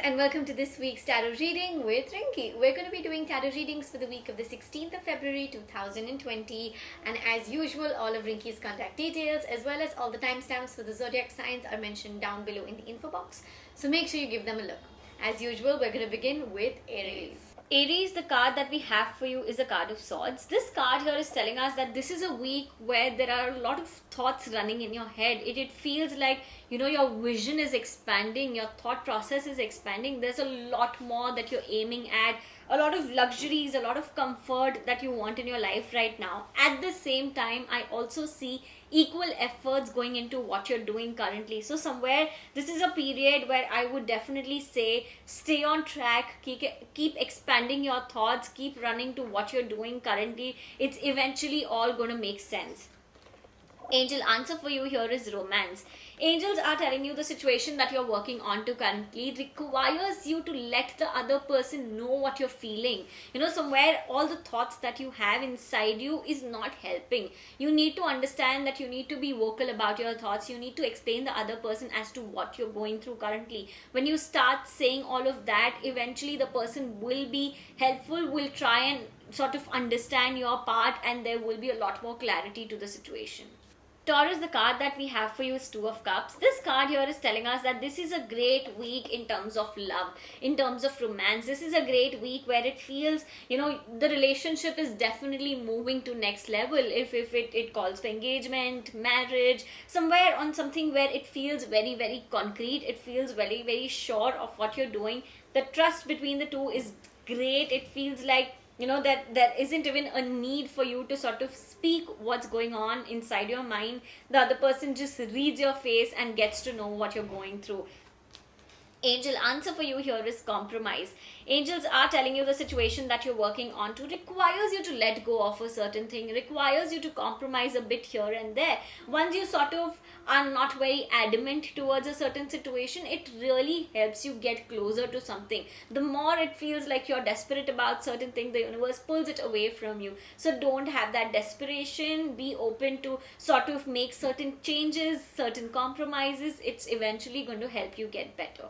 and welcome to this week's tarot reading with Rinky. We're going to be doing tarot readings for the week of the 16th of February 2020, and as usual, all of Rinky's contact details as well as all the timestamps for the zodiac signs are mentioned down below in the info box, so make sure you give them a look. As usual, we're going to begin with Aries. Aries, the card that we have for you is a card of swords. This card here is telling us that this is a week where there are a lot of thoughts running in your head. It feels like, your vision is expanding, your thought process is expanding. There's a lot more that you're aiming at, a lot of luxuries, a lot of comfort that you want in your life right now. At the same time, I also see equal efforts going into what you're doing currently. So somewhere this is a period where I would definitely say stay on track, keep expanding your thoughts, keep running to what you're doing currently. It's eventually all going to make sense. Angel answer for you here is romance. Angels are telling you the situation that you're working on to currently requires you to let the other person know what you're feeling. Somewhere all the thoughts that you have inside you is not helping. You need to understand that you need to be vocal about your thoughts. You need to explain the other person as to what you're going through currently. When you start saying all of that, eventually the person will be helpful, will try and sort of understand your part, and there will be a lot more clarity to the situation. Taurus, the card that we have for you is Two of Cups. This card here is telling us that this is a great week in terms of love, in terms of romance. This is a great week where it feels, the relationship is definitely moving to next level. If it calls for engagement, marriage, somewhere on something where it feels very, very concrete. It feels very, very sure of what you're doing. The trust between the two is great. It feels like that there isn't even a need for you to sort of speak what's going on inside your mind. The other person just reads your face and gets to know what you're going through. Angel answer for you here is compromise. Angels are telling you the situation that you're working on to requires you to let go of a certain thing, requires you to compromise a bit here and there. Once you sort of are not very adamant towards a certain situation, it really helps you get closer to something. The more it feels like you're desperate about certain thing, the universe pulls it away from you. So don't have that desperation. Be open to sort of make certain changes, certain compromises. It's eventually going to help you get better.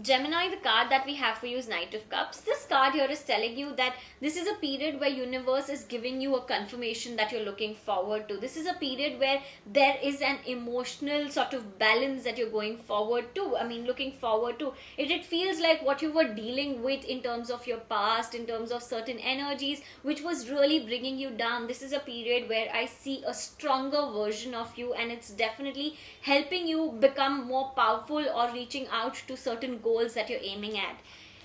Gemini, the card that we have for you is Knight of Cups. This card here is telling you that this is a period where universe is giving you a confirmation that you're looking forward to. This is a period where there is an emotional sort of balance that you're going forward to. Looking forward to. It feels like what you were dealing with in terms of your past, in terms of certain energies, which was really bringing you down. This is a period where I see a stronger version of you, and it's definitely helping you become more powerful or reaching out to certain goals that you're aiming at.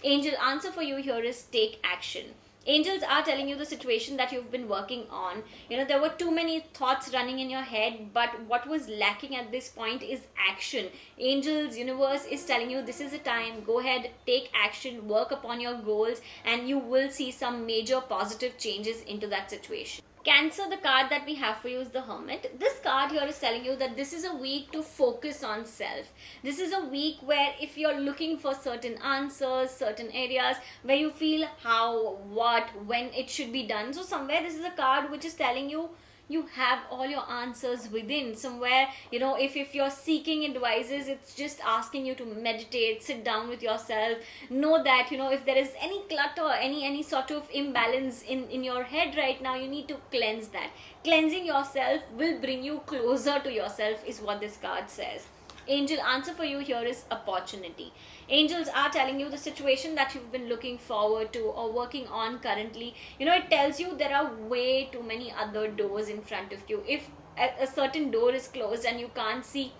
Angel answer for you here is take action. Angels are telling you the situation that you've been working on. There were too many thoughts running in your head, but what was lacking at this point is action. Angels, universe is telling you this is the time. Go ahead, take action, work upon your goals, and you will see some major positive changes into that situation. Cancer, the card that we have for you is the Hermit. This card here is telling you that this is a week to focus on self. This is a week where if you're looking for certain answers, certain areas where you feel how, what, when it should be done. So somewhere this is a card which is telling you you have all your answers within. Somewhere, if you're seeking advices, it's just asking you to meditate, sit down with yourself. Know that, if there is any clutter, any sort of imbalance in your head right now, you need to cleanse that. Cleansing yourself will bring you closer to yourself is what this card says. Angel answer for you here is opportunity. Angels are telling you the situation that you've been looking forward to or working on currently. It tells you there are way too many other doors in front of you. If a certain door is closed and you can't see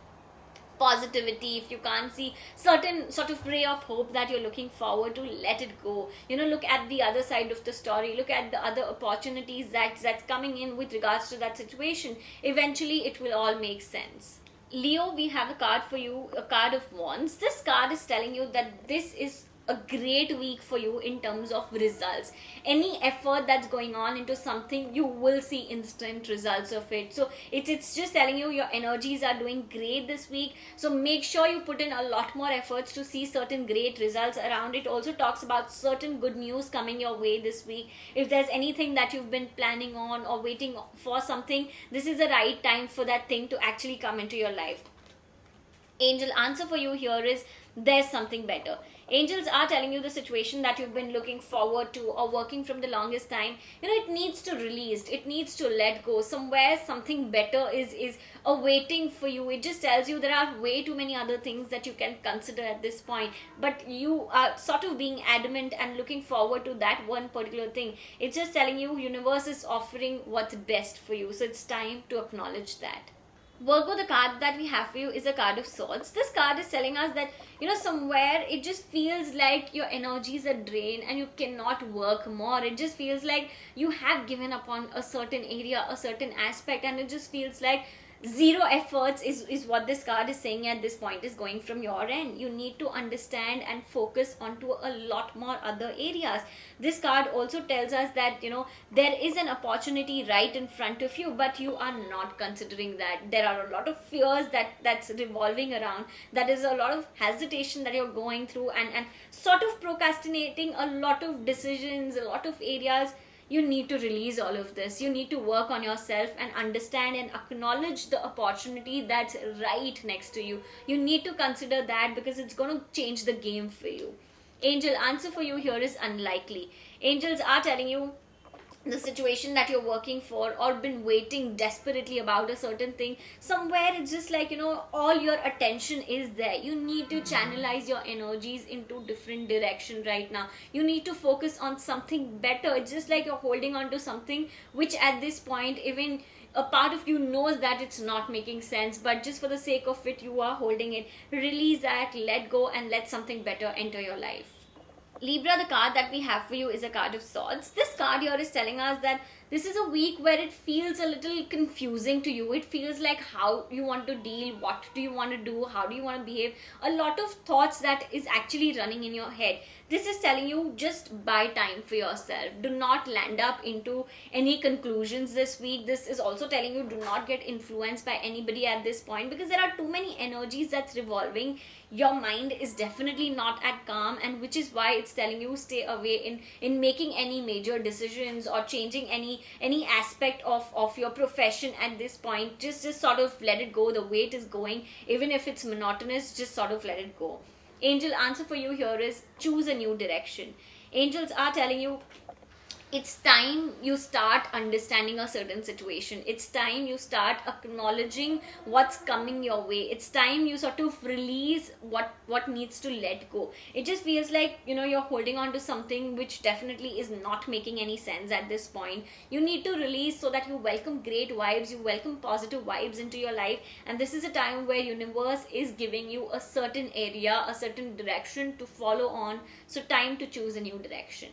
positivity, if you can't see certain sort of ray of hope that you're looking forward to, let it go. Look at the other side of the story. Look at the other opportunities that's coming in with regards to that situation. Eventually it will all make sense. Leo, we have a card for you, a card of wands. This card is telling you that this is a great week for you in terms of results. Any effort that's going on into something, you will see instant results of it. So it's just telling you your energies are doing great this week. So make sure you put in a lot more efforts to see certain great results around it. Also talks about certain good news coming your way this week. If there's anything that you've been planning on or waiting for something, this is the right time for that thing to actually come into your life. Angel answer for you here is there's something better. Angels are telling you the situation that you've been looking forward to or working from the longest time, it needs to release, it needs to let go. Somewhere something better is awaiting for you. It just tells you there are way too many other things that you can consider at this point, but you are sort of being adamant and looking forward to that one particular thing. It's just telling you universe is offering what's best for you, so it's time to acknowledge that. Virgo, the card that we have for you is a card of swords. This card is telling us that, somewhere it just feels like your energies are drained and you cannot work more. It just feels like you have given up on a certain area, a certain aspect, and it just feels like zero efforts is what this card is saying at this point is going from your end. You need to understand and focus onto a lot more other areas. This card also tells us that there is an opportunity right in front of you, but you are not considering that. There are a lot of fears that's revolving around. That is a lot of hesitation that you're going through, and sort of procrastinating a lot of decisions, a lot of areas. You need to release all of this. You need to work on yourself and understand and acknowledge the opportunity that's right next to you. You need to consider that because it's going to change the game for you. Angel answer for you here is unlikely. Angels are telling you the situation that you're working for or been waiting desperately about a certain thing, somewhere it's just like all your attention is there. You need to channelize your energies into different direction right now. You need to focus on something better. It's just like you're holding on to something which at this point even a part of you knows that it's not making sense, but just for the sake of it you are holding it. Release that, let go, and let something better enter your life. Libra, the card that we have for you is a card of swords. This card here is telling us that this is a week where it feels a little confusing to you. It feels like how you want to deal, what do you want to do, how do you want to behave. A lot of thoughts that is actually running in your head. This is telling you just buy time for yourself. Do not land up into any conclusions this week. This is also telling you do not get influenced by anybody at this point because there are too many energies that's revolving. Your mind is definitely not at calm, and which is why it's telling you stay away in making any major decisions or changing any aspect of your profession at this point. Just sort of let it go the way it is going. Even if it's monotonous, just sort of let it go. Angel answer for you here is choose a new direction. Angels are telling you it's time you start understanding a certain situation. It's time you start acknowledging what's coming your way. It's time you sort of release what needs to let go. It just feels like you're holding on to something which definitely is not making any sense at this point. You need to release so that you welcome great vibes, you welcome positive vibes into your life, and this is a time where universe is giving you a certain area, a certain direction to follow on. So time to choose a new direction.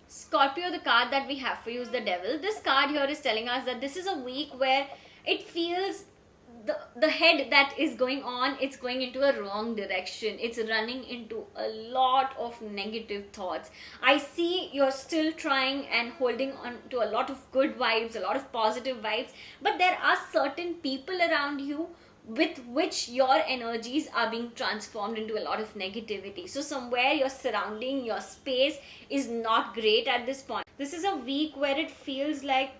Scorpio, the card that we have for you is the Devil. This card here is telling us that this is a week where it feels the head that is going on, it's going into a wrong direction. It's running into a lot of negative thoughts. I see you're still trying and holding on to a lot of good vibes, a lot of positive vibes, but there are certain people around you with which your energies are being transformed into a lot of negativity. So somewhere your surrounding, your space is not great at this point. This is a week where it feels like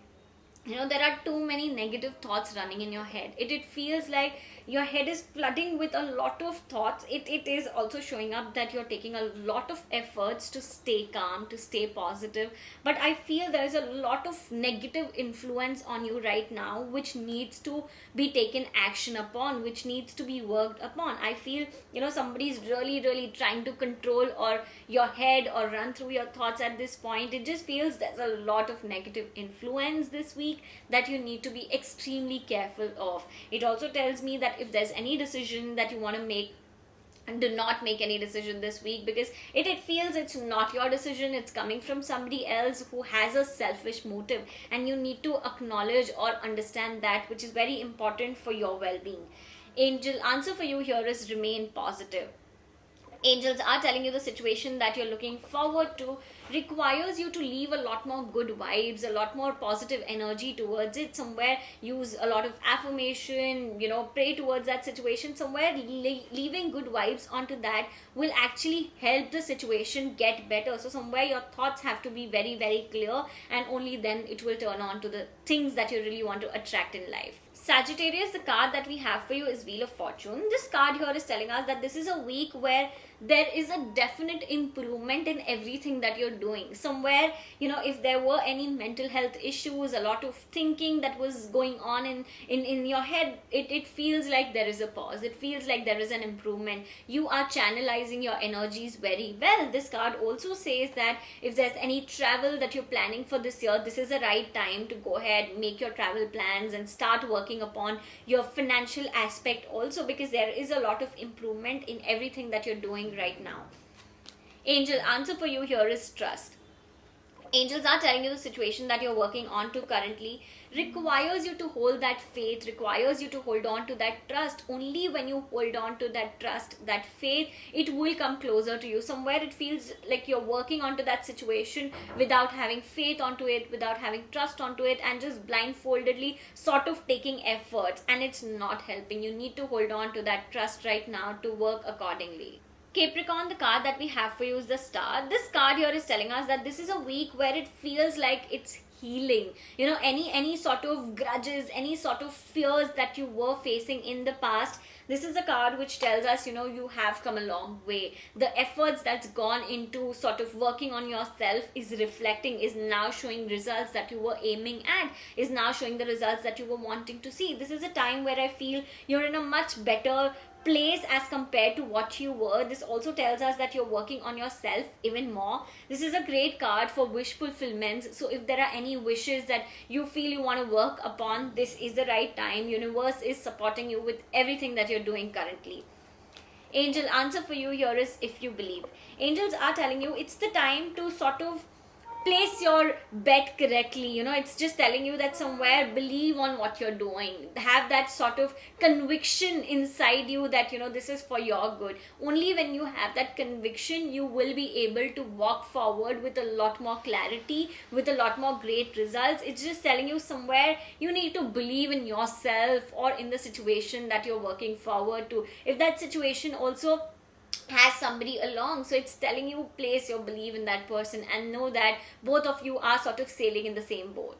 there are too many negative thoughts running in your head. It feels like your head is flooding with a lot of thoughts. It is also showing up that you're taking a lot of efforts to stay calm, to stay positive, but I feel there is a lot of negative influence on you right now which needs to be taken action upon, which needs to be worked upon. I feel somebody's really trying to control or your head or run through your thoughts at this point. It just feels there's a lot of negative influence this week that you need to be extremely careful of. It also tells me that if there's any decision that you want to make, and do not make any decision this week because it feels it's not your decision. It's coming from somebody else who has a selfish motive, and you need to acknowledge or understand that, which is very important for your well-being. Angel answer for you here is remain positive. Angels are telling you the situation that you're looking forward to requires you to leave a lot more good vibes, a lot more positive energy towards it. Somewhere use a lot of affirmation, pray towards that situation. Somewhere leaving good vibes onto that will actually help the situation get better. So somewhere your thoughts have to be very clear, and only then it will turn on to the things that you really want to attract in life. Sagittarius, the card that we have for you is Wheel of Fortune. This card here is telling us that this is a week where there is a definite improvement in everything that you're doing. Somewhere, if there were any mental health issues, a lot of thinking that was going on in your head, it feels like there is a pause. It feels like there is an improvement. You are channelizing your energies very well. This card also says that if there's any travel that you're planning for this year, this is the right time to go ahead, make your travel plans and start working upon your financial aspect also, because there is a lot of improvement in everything that you're doing right now. Angel answer for you here is trust. Angels are telling you the situation that you're working on to currently requires you to hold that faith, requires you to hold on to that trust. Only when you hold on to that trust, that faith, it will come closer to you. Somewhere it feels like you're working onto that situation without having faith onto it, without having trust onto it, and just blindfoldedly sort of taking efforts, and it's not helping. You need to hold on to that trust right now to work accordingly. Capricorn, the card that we have for you is the Star. This card here is telling us that this is a week where it feels like it's healing. Any sort of grudges, any sort of fears that you were facing in the past, this is a card which tells us, you have come a long way. The efforts that's gone into sort of working on yourself is reflecting, is now showing results that you were aiming at, is now showing the results that you were wanting to see. This is a time where I feel you're in a much better place as compared to what you were. This also tells us that you're working on yourself even more. This is a great card for wish fulfillments. So if there are any wishes that you feel you want to work upon, this is the right time. Universe is supporting you with everything that you're doing currently. Angel answer for you here is if you believe. Angels are telling you it's the time to sort of place your bet correctly. It's just telling you that somewhere believe on what you're doing, have that sort of conviction inside you that this is for your good. Only when you have that conviction, you will be able to walk forward with a lot more clarity, with a lot more great results. It's just telling you somewhere you need to believe in yourself or in the situation that you're working forward to. If that situation also has somebody along, so it's telling you place your belief in that person and know that both of you are sort of sailing in the same boat.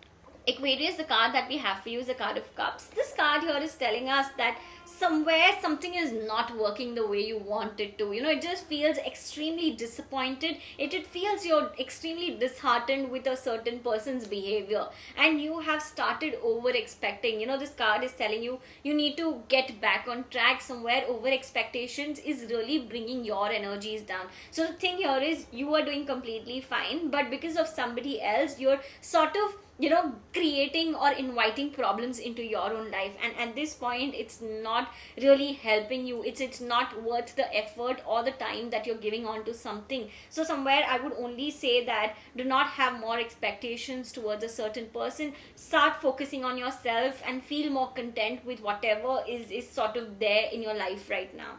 Aquarius, the card that we have for you is the card of cups. This card here is telling us that somewhere something is not working the way you want it to. It just feels extremely disappointed. It feels you're extremely disheartened with a certain person's behavior and you have started over expecting. This card is telling you need to get back on track. Somewhere over expectations is really bringing your energies down. So the thing here is you are doing completely fine, but because of somebody else, you're sort of creating or inviting problems into your own life, and at this point it's not really helping you. It's not worth the effort or the time that you're giving on to something. So somewhere I would only say that do not have more expectations towards a certain person. Start focusing on yourself and feel more content with whatever is sort of there in your life right now.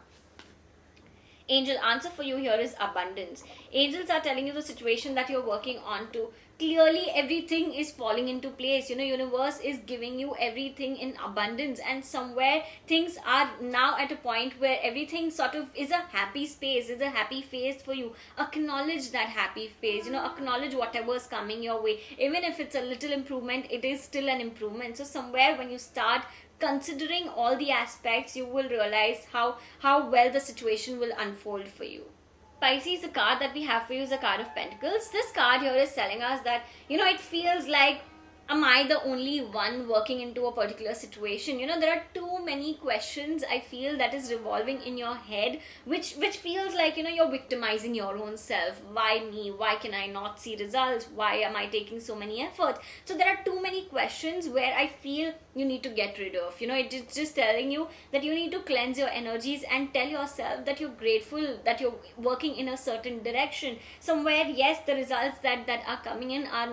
Angel answer for you here is abundance. Angels are telling you the situation that you're working on to. Clearly everything is falling into place. Universe is giving you everything in abundance, and somewhere things are now at a point where everything sort of is a happy space, is a happy phase for you. Acknowledge that happy phase. Acknowledge whatever is coming your way. Even if it's a little improvement, it is still an improvement. So somewhere when you start considering all the aspects, you will realize how well the situation will unfold for you. Pisces, the card that we have for you is a card of Pentacles. This card here is telling us that it feels like, am I the only one working into a particular situation? There are too many questions I feel that is revolving in your head, which feels like you're victimizing your own self. Why me? Why can I not see results? Why am I taking so many efforts? So there are too many questions where I feel you need to get rid of. It's just telling you that you need to cleanse your energies and tell yourself that you're grateful that you're working in a certain direction. Somewhere, yes, the results that are coming in are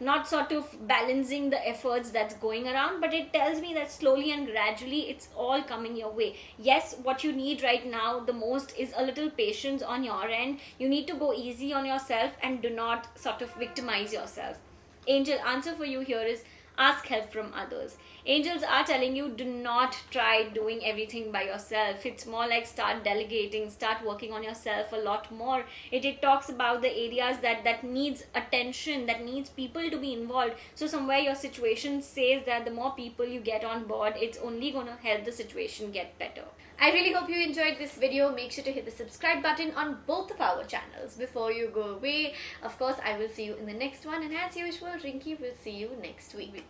not sort of balancing the efforts that's going around, but it tells me that slowly and gradually it's all coming your way. Yes, what you need right now the most is a little patience on your end. You need to go easy on yourself and do not sort of victimize yourself. Angel answer for you here is ask help from others. Angels are telling you do not try doing everything by yourself. It's more like start delegating, start working on yourself a lot more. It talks about the areas that needs attention, that needs people to be involved. So somewhere your situation says that the more people you get on board, it's only going to help the situation get better. I really hope you enjoyed this video. Make sure to hit the subscribe button on both of our channels before you go away. Of course, I will see you in the next one, and as usual, Rinky will see you next week.